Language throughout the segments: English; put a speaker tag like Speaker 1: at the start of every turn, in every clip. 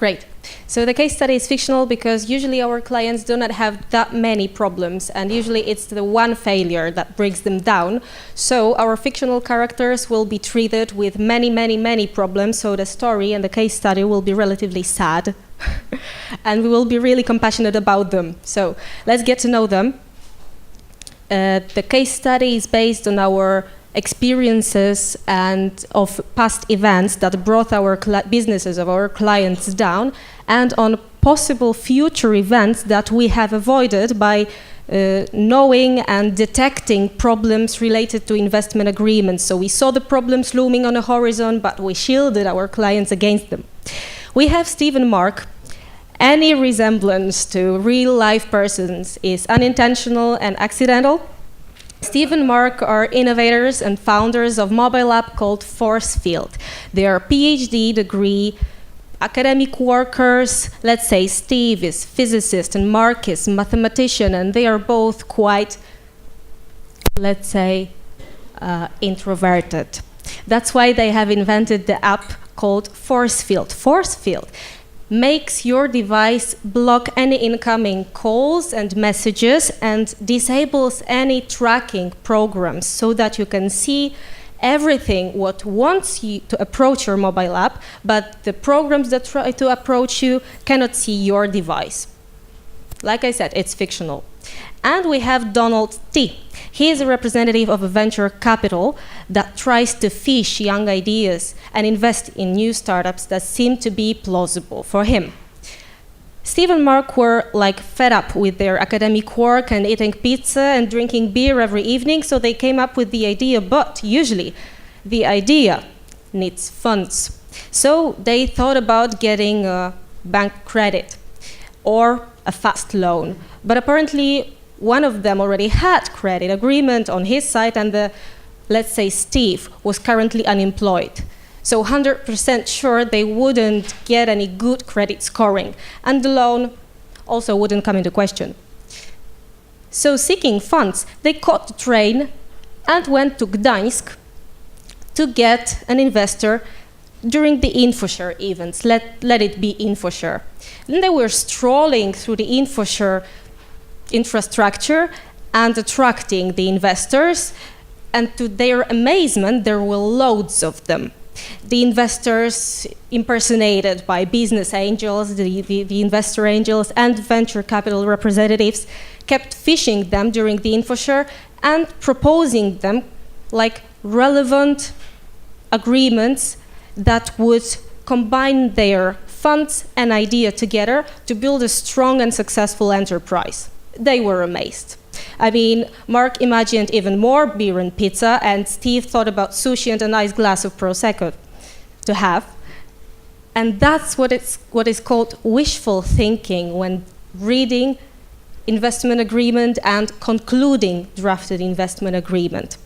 Speaker 1: Great. So the case study is fictional because usually our clients do not have that many problems, and usually it's the one failure that brings them down. So our fictional characters will be treated with many, many, many problems, so the story and the case study will be relatively sad. And we will be really compassionate about them. So let's get to know them. The case study is based on our experiences and of past events that brought our businesses of our clients down, and on possible future events that we have avoided by knowing and detecting problems related to investment agreements. So we saw the problems looming on the horizon, but we shielded our clients against them. We have Steve and Mark. Any resemblance to real-life persons is unintentional and accidental. Steve and Mark are innovators and founders of mobile app called Forcefield. They are PhD degree academic workers. Let's say Steve is physicist and Mark is mathematician, and they are both quite, let's say, introverted. That's why they have invented the app called Forcefield. Forcefield makes your device block any incoming calls and messages and disables any tracking programs so that you can see everything what wants you to approach your mobile app, but the programs that try to approach you cannot see your device. Like I said, it's fictional. And we have Donald T. He is a representative of a venture capital that tries to fish young ideas and invest in new startups that seem to be plausible for him. Steve and Mark were like fed up with their academic work and eating pizza and drinking beer every evening, so they came up with the idea, but usually the idea needs funds. So they thought about getting a bank credit or a fast loan, but apparently one of them already had credit agreement on his side, and let's say Steve was currently unemployed. So 100% sure they wouldn't get any good credit scoring, and the loan also wouldn't come into question. So seeking funds, they caught the train and went to Gdańsk to get an investor during the InfoShare events. Let it be InfoShare. Then they were strolling through the InfoShare infrastructure and attracting the investors, and to their amazement, there were loads of them. The investors, impersonated by business angels, the investor angels, and venture capital representatives, kept fishing them during the InfoShare and proposing them like relevant agreements that would combine their funds and idea together to build a strong and successful enterprise. They were amazed. I mean, Mark imagined even more beer and pizza, and Steve thought about sushi and a nice glass of Prosecco to have. And that's what is called wishful thinking when reading investment agreement and concluding drafted investment agreement.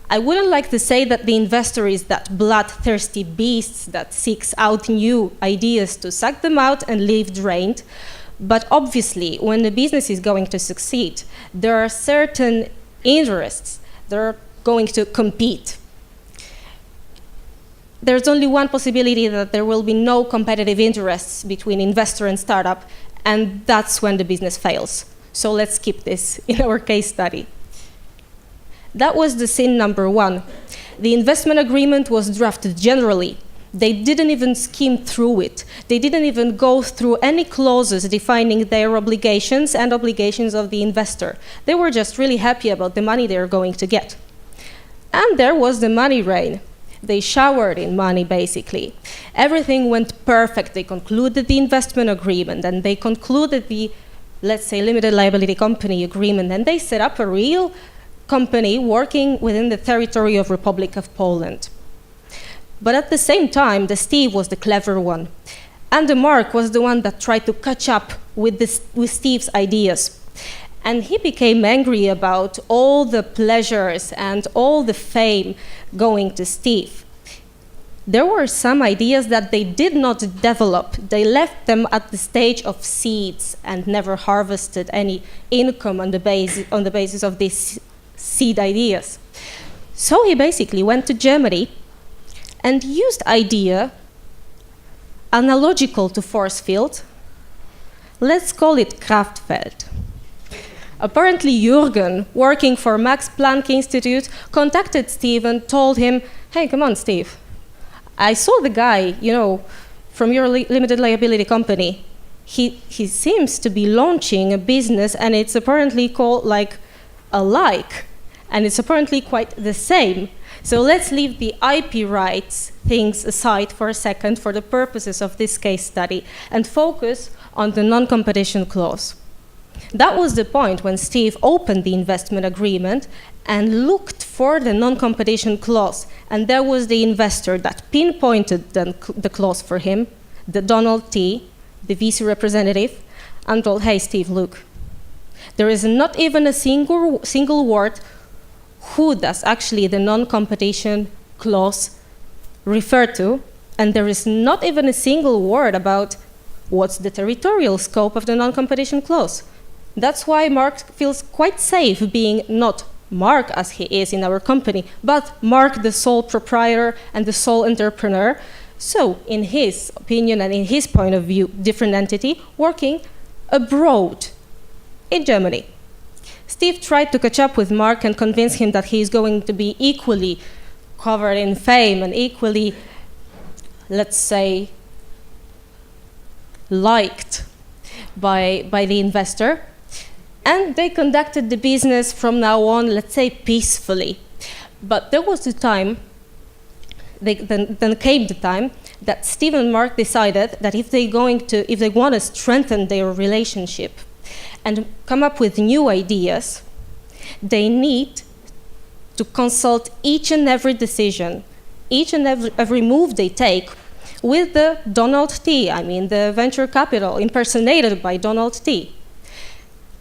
Speaker 1: I wouldn't like to say that the investor is that bloodthirsty beast that seeks out new ideas to suck them out and leave drained. But obviously, when the business is going to succeed, there are certain interests that are going to compete. There's only one possibility that there will be no competitive interests between investor and startup, and that's when the business fails. So let's keep this in our case study. That was the sin number one. The investment agreement was drafted generally. They didn't even skim through it. They didn't even go through any clauses defining their obligations and obligations of the investor. They were just really happy about the money they were going to get. And there was the money rain. They showered in money, basically. Everything went perfect. They concluded the investment agreement, and they concluded the, let's say, limited liability company agreement, and they set up a real company working within the territory of Republic of Poland. But at the same time, the Steve was the clever one. And the Mark was the one that tried to catch up with Steve's ideas. And he became angry about all the pleasures and all the fame going to Steve. There were some ideas that they did not develop. They left them at the stage of seeds and never harvested any income on the basis of these seed ideas. So he basically went to Germany and used idea analogical to force field. Let's call it Kraftfeld. Apparently, Jürgen, working for Max Planck Institute, contacted Steve and told him, hey, come on, Steve. I saw the guy, from your limited liability company. He seems to be launching a business, and it's apparently called alike, and it's apparently quite the same. So let's leave the IP rights things aside for a second for the purposes of this case study and focus on the non-competition clause. That was the point when Steve opened the investment agreement and looked for the non-competition clause, and there was the investor that pinpointed the clause for him, the Donald T., the VC representative, and told, hey, Steve, look, there is not even a single word who does actually the non-competition clause refer to, and there is not even a single word about what's the territorial scope of the non-competition clause. That's why Mark feels quite safe being not Mark as he is in our company, but Mark the sole proprietor and the sole entrepreneur. So in his opinion and in his point of view, different entity working abroad in Germany. Steve tried to catch up with Mark and convince him that he is going to be equally covered in fame and equally, let's say, liked by the investor. And they conducted the business from now on, let's say, peacefully. But there was the time, then came the time that Steve and Mark decided that if they want to strengthen their relationship and come up with new ideas, they need to consult each and every decision, each and every move they take with the Donald T., the venture capital impersonated by Donald T.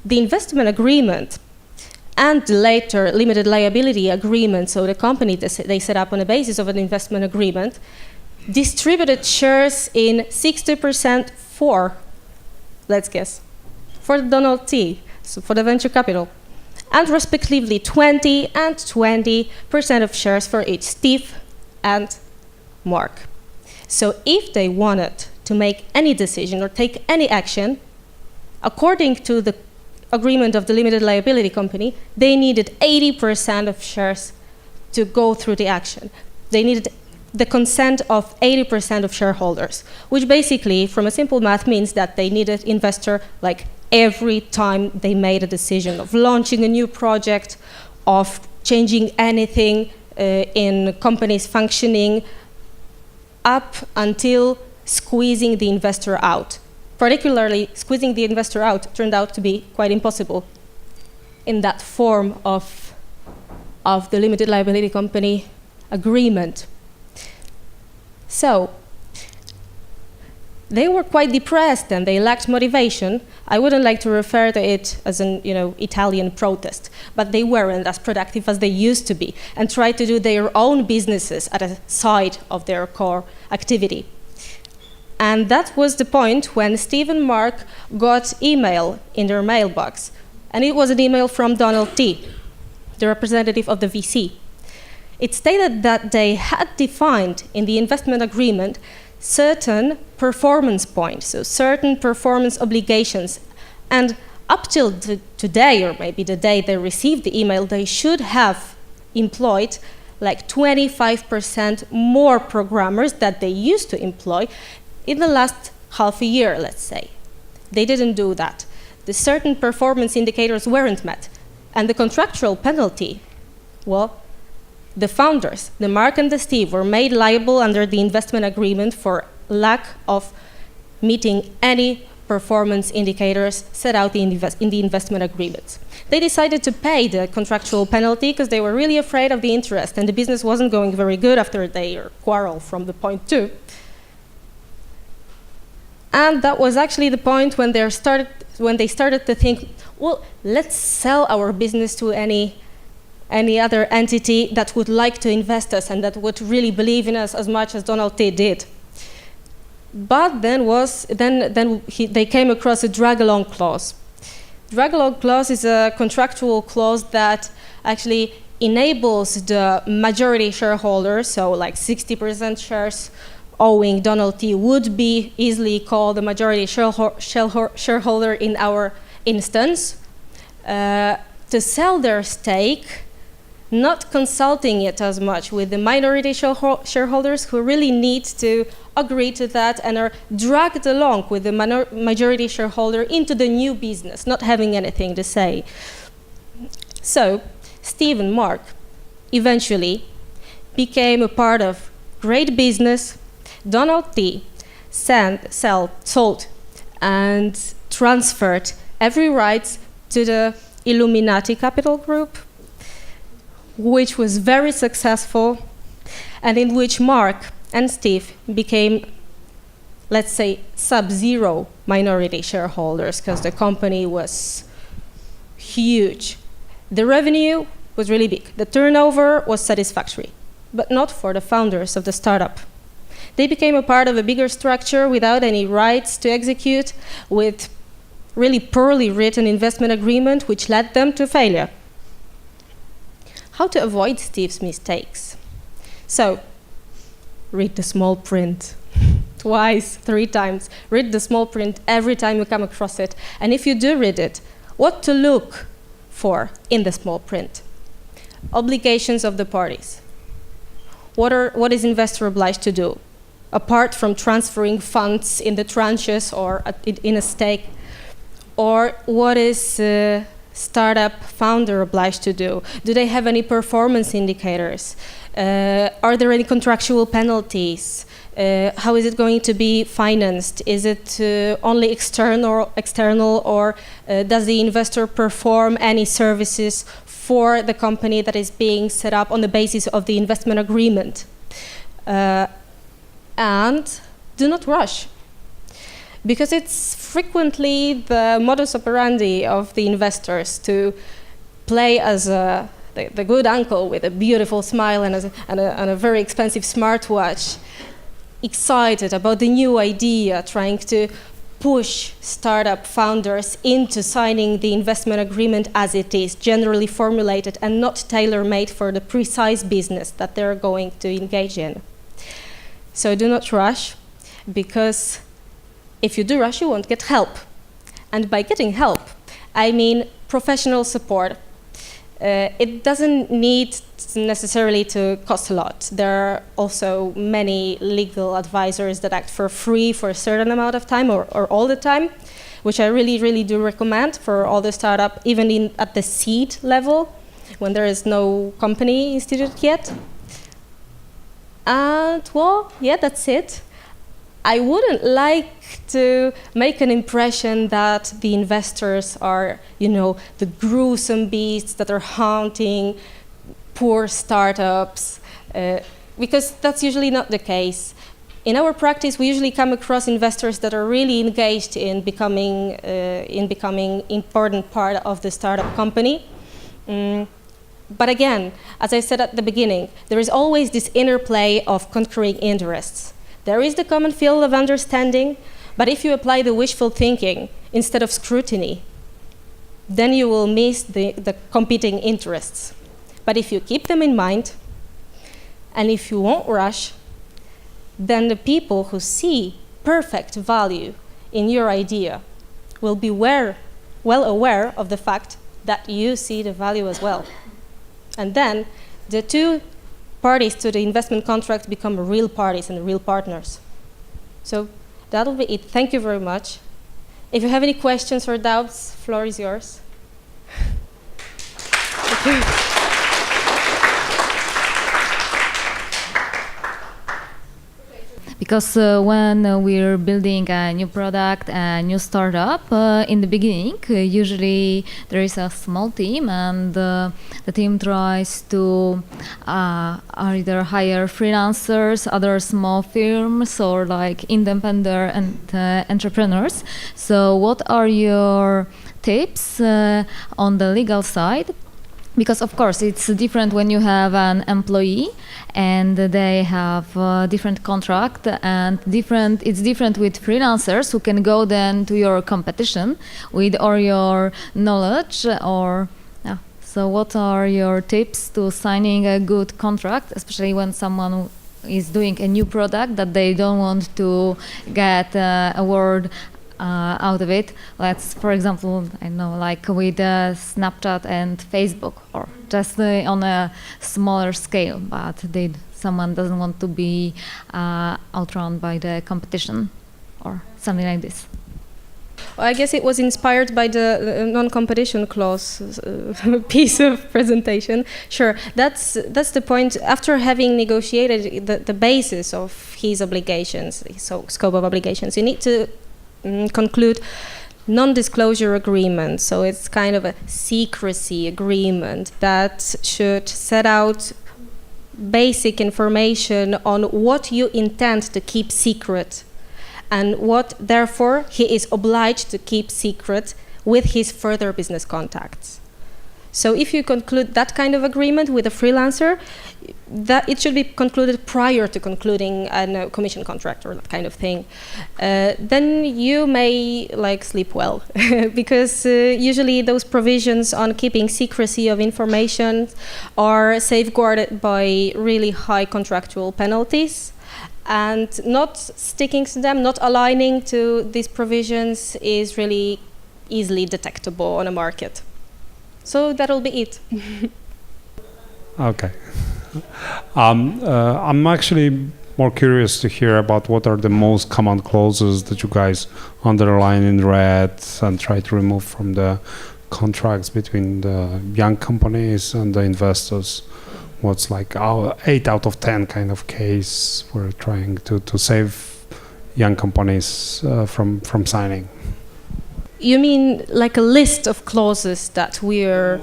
Speaker 1: The investment agreement and the later limited liability agreement, so the company they set up on the basis of an investment agreement, distributed shares in 60% for, let's guess, for the Donald T., so for the venture capital, and respectively 20 and 20% of shares for each Steve and Mark. So if they wanted to make any decision or take any action, according to the agreement of the limited liability company, they needed 80% of shares to go through the action. They needed the consent of 80% of shareholders, which basically, from a simple math, means that they needed investor every time they made a decision of launching a new project, of changing anything in company's functioning, up until squeezing the investor out. Particularly, squeezing the investor out turned out to be quite impossible in that form of the limited liability company agreement. So they were quite depressed and they lacked motivation. I wouldn't like to refer to it as an Italian protest, but they weren't as productive as they used to be and tried to do their own businesses at a side of their core activity. And that was the point when Steve and Mark got email in their mailbox. And it was an email from Donald T., the representative of the VC. It stated that they had defined in the investment agreement certain performance points, so certain performance obligations. And up till today, or maybe the day they received the email, they should have employed 25% more programmers that they used to employ in the last half a year, let's say. They didn't do that. The certain performance indicators weren't met. And the contractual penalty, well, the founders, the Mark and the Steve, were made liable under the investment agreement for lack of meeting any performance indicators set out in the investment agreement. They decided to pay the contractual penalty because they were really afraid of the interest, and the business wasn't going very good after their quarrel from the point 2. And that was actually the point when they started to think, well, let's sell our business to any other entity that would like to invest us and that would really believe in us as much as Donald T. did. But they came across a drag-along clause. Drag-along clause is a contractual clause that actually enables the majority shareholders, so 60% shares owing Donald T. would be easily called the majority shareholder in our instance, to sell their stake, not consulting it as much with the minority shareholders who really need to agree to that and are dragged along with the majority shareholder into the new business, not having anything to say. So Steve and Mark eventually became a part of great business. Donald T. sold and transferred every rights to the Illuminati Capital Group, which was very successful, and in which Mark and Steve became, let's say, sub-zero minority shareholders, because the company was huge. The revenue was really big. The turnover was satisfactory, but not for the founders of the startup. They became a part of a bigger structure without any rights to execute, with really poorly written investment agreement, which led them to failure. How to avoid Steve's mistakes? So, read the small print twice, 3 times. Read the small print every time you come across it. And if you do read it, what to look for in the small print? Obligations of the parties. What is investor obliged to do, apart from transferring funds in the tranches or in a stake? Or what is startup founder obliged to do? Do they have any performance indicators? Are there any contractual penalties? How is it going to be financed? Is it only external, or does the investor perform any services for the company that is being set up on the basis of the investment agreement? And do not rush, because it's frequently the modus operandi of the investors to play as the good uncle with a beautiful smile and a very expensive smartwatch, excited about the new idea, trying to push startup founders into signing the investment agreement as it is, generally formulated and not tailor-made for the precise business that they're going to engage in. So do not rush, because if you do rush, you won't get help. And by getting help, I mean professional support. It doesn't need necessarily to cost a lot. There are also many legal advisors that act for free for a certain amount of time or all the time, which I really, really do recommend for all the startup, even at the seed level, when there is no company instituted yet. And well, yeah, that's it. I wouldn't like to make an impression that the investors are, the gruesome beasts that are haunting poor startups, because that's usually not the case. In our practice, we usually come across investors that are really engaged in becoming important part of the startup company. But again, as I said at the beginning, there is always this interplay of concurring interests. There is the common field of understanding, but if you apply the wishful thinking instead of scrutiny, then you will miss the competing interests. But if you keep them in mind, and if you won't rush, then the people who see perfect value in your idea will be well aware of the fact that you see the value as well. And then the two parties to the investment contract become real parties and real partners. So that'll be it. Thank you very much. If you have any questions or doubts, floor is yours.
Speaker 2: Because when we're building a new product, a new startup, in the beginning, usually there is a small team, and the team tries to either hire freelancers, other small firms, or like independent entrepreneurs. So what are your tips on the legal side? Because of course it's different when you have an employee and they have a different contract, and it's different with freelancers who can go then to your competition with all your knowledge. So what are your tips to signing a good contract, especially when someone is doing a new product that they don't want to get a word out of it. Let's, for example, I know, like with Snapchat and Facebook, or just on a smaller scale, but someone doesn't want to be outrun by the competition or something like this.
Speaker 1: I guess it was inspired by the non-competition clause piece of presentation. Sure, that's the point. After having negotiated the basis of his obligations, so scope of obligations, you need to conclude non-disclosure agreement. So it's kind of a secrecy agreement that should set out basic information on what you intend to keep secret and what, therefore, he is obliged to keep secret with his further business contacts. So if you conclude that kind of agreement with a freelancer, that it should be concluded prior to concluding a commission contract or that kind of thing. Then you may sleep well, because usually those provisions on keeping secrecy of information are safeguarded by really high contractual penalties. And not sticking to them, not aligning to these provisions is really easily detectable on a market. So that'll be it.
Speaker 3: Okay. I'm actually more curious to hear about what are the most common clauses that you guys underline in red and try to remove from the contracts between the young companies and the investors. What's 8 out of 10 kind of case we're trying to save young companies from signing?
Speaker 1: You mean like a list of clauses that we're...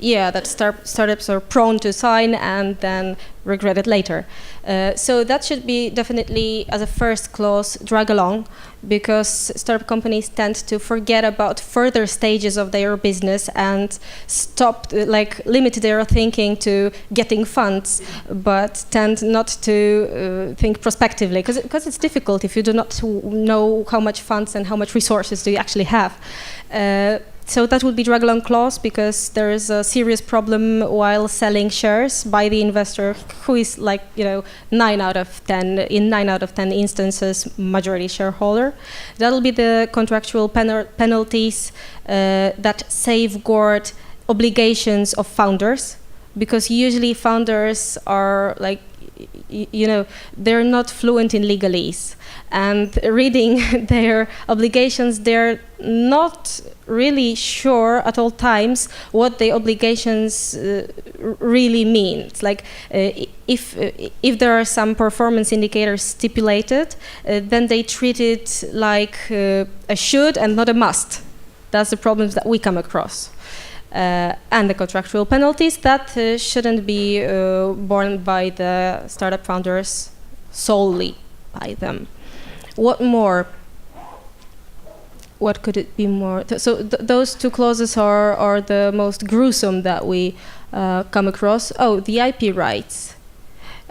Speaker 1: Yeah, that startups are prone to sign and then regret it later. So that should be definitely, as a first clause, drag along, because startup companies tend to forget about further stages of their business and limit their thinking to getting funds, but tend not to think prospectively, because it's difficult if you do not know how much funds and how much resources do you actually have. So that would be drag along clause, because there is a serious problem while selling shares by the investor, who is 9 out of 10 instances majority shareholder. That'll be the contractual penalties that safeguard obligations of founders, because usually founders are they're not fluent in legalese, and reading their obligations, they're not really sure at all times what the obligations really mean. It's if there are some performance indicators stipulated, then they treat it like a should and not a must. That's the problems that we come across. And the contractual penalties that shouldn't be borne by the startup founders, solely by them. What more? What could it be more? So those two clauses are the most gruesome that we come across. Oh, the IP rights.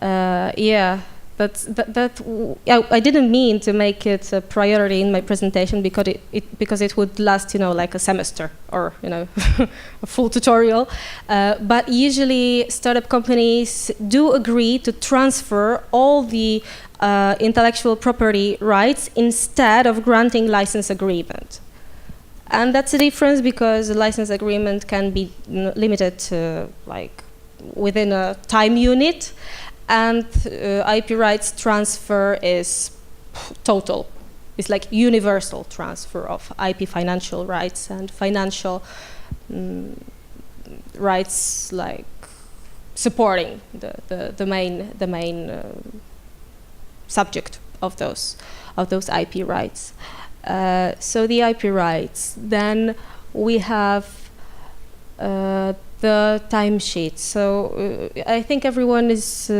Speaker 1: Yeah. I didn't mean to make it a priority in my presentation, because it would last, like a semester or a full tutorial. But usually, startup companies do agree to transfer all the intellectual property rights instead of granting license agreement. And that's a difference, because the license agreement can be limited to within a time unit. And IP rights transfer is total. It's like universal transfer of IP financial rights and financial rights, supporting the main subject of those IP rights. So the IP rights. Then we have the timesheet. So I think everyone is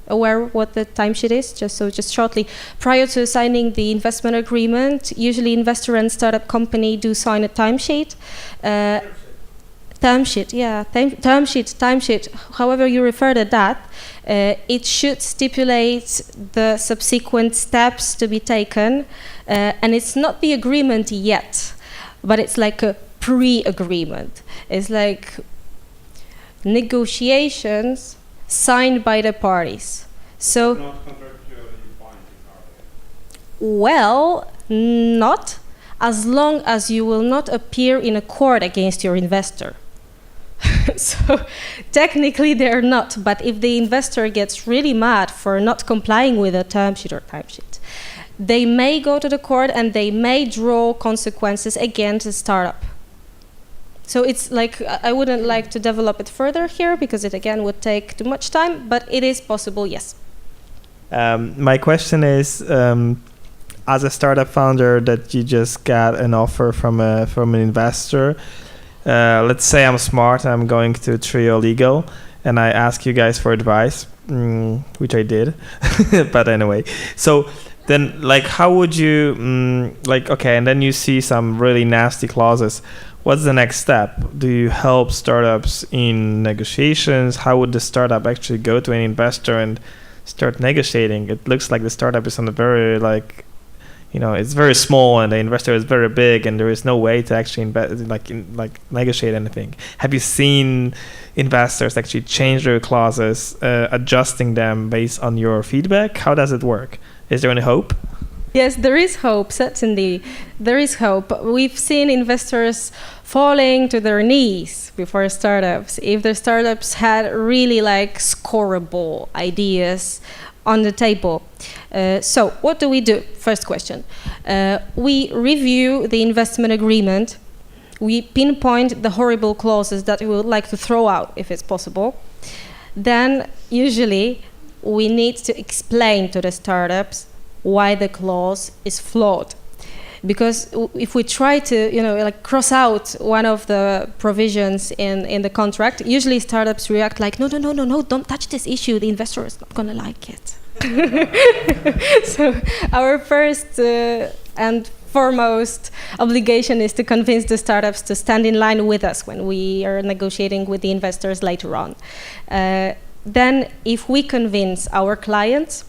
Speaker 1: aware what the timesheet is. Just shortly, prior to signing the investment agreement, usually investor and startup company do sign a timesheet. Timesheet, yeah, timesheet. However you refer to that, it should stipulate the subsequent steps to be taken, and it's not the agreement yet, but it's like a pre-agreement. It's like negotiations signed by the parties. So,
Speaker 3: Not contractually binding, are they?
Speaker 1: well, not as long as you will not appear in a court against your investor. So technically they're not, but if the investor gets really mad for not complying with a term sheet or timesheet, they may go to the court and they may draw consequences against the startup. So it's like, I wouldn't like to develop it further here because it again would take too much time, but it is possible, yes.
Speaker 4: My question is, as a startup founder that you just got an offer from an investor, let's say I'm smart, I'm going to TRIO Legal, and I ask you guys for advice, which I did, but anyway. So then, like, how would you, okay, and then you see some really nasty clauses. What's the next step? Do you help startups in negotiations? How would the startup actually go to an investor and start negotiating? It looks like the startup is on a very, it's very small and the investor is very big and there is no way to actually negotiate anything. Have you seen investors actually change their clauses, adjusting them based on your feedback? How does it work? Is there any hope?
Speaker 1: Yes, there is hope, certainly. There is hope. We've seen investors falling to their knees before startups. If the startups had really scorable ideas on the table. So what do we do? First question. We review the investment agreement. We pinpoint the horrible clauses that we would like to throw out if it's possible. Then usually we need to explain to the startups why the clause is flawed. Because if we try to, cross out one of the provisions in the contract, usually startups react like, no, don't touch this issue. The investor is not going to like it. So our first and foremost obligation is to convince the startups to stand in line with us when we are negotiating with the investors later on. Then if we convince our clients,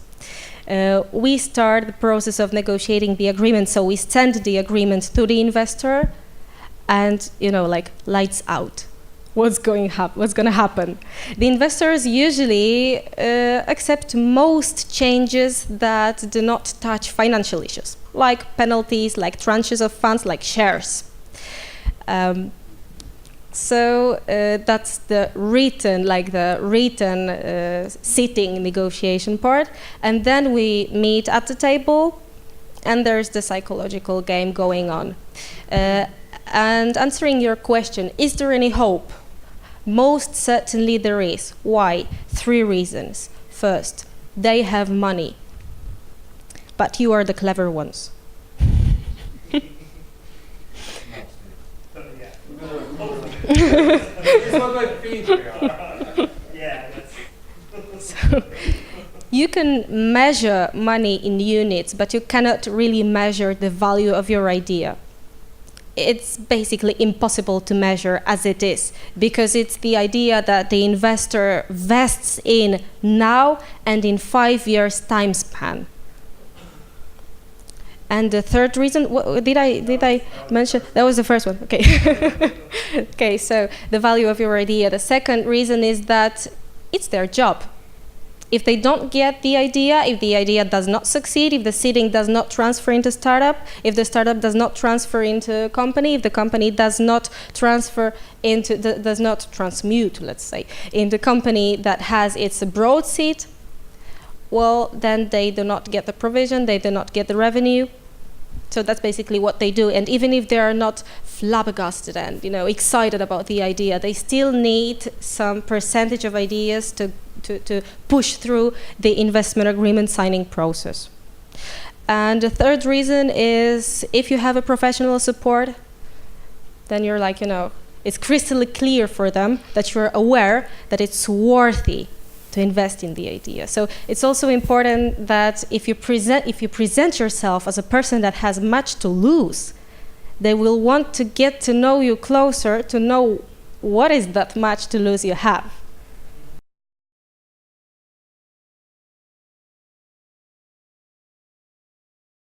Speaker 1: we start the process of negotiating the agreement. So we send the agreement to the investor and, lights out. What's going to happen? The investors usually accept most changes that do not touch financial issues, like penalties, like tranches of funds, like shares. So that's the written sitting negotiation part. And then we meet at the table, and there's the psychological game going on. And answering your question, is there any hope? Most certainly there is. Why? 3 reasons. First, they have money, but you are the clever ones. So, you can measure money in units, but you cannot really measure the value of your idea. It's basically impossible to measure as it is, because it's the idea that the investor vests in now and in 5 years time span. And the third reason, did I mention? That was the first one. Okay. Okay, so the value of your idea. The second reason is that it's their job. If they don't get the idea, if the idea does not succeed, if the seeding does not transfer into startup, if the startup does not transfer into company, if the company does not transfer into, does not transmute, let's say, into company that has its broad seat, well, then they do not get the provision, they do not get the revenue. So that's basically what they do. And even if they are not flabbergasted and excited about the idea, they still need some percentage of ideas to push through the investment agreement signing process. And the third reason is if you have a professional support, then you're it's crystal clear for them that you're aware that it's worthy to invest in the idea. So it's also important that if you present yourself as a person that has much to lose, they will want to get to know you closer to know what is that much to lose you have.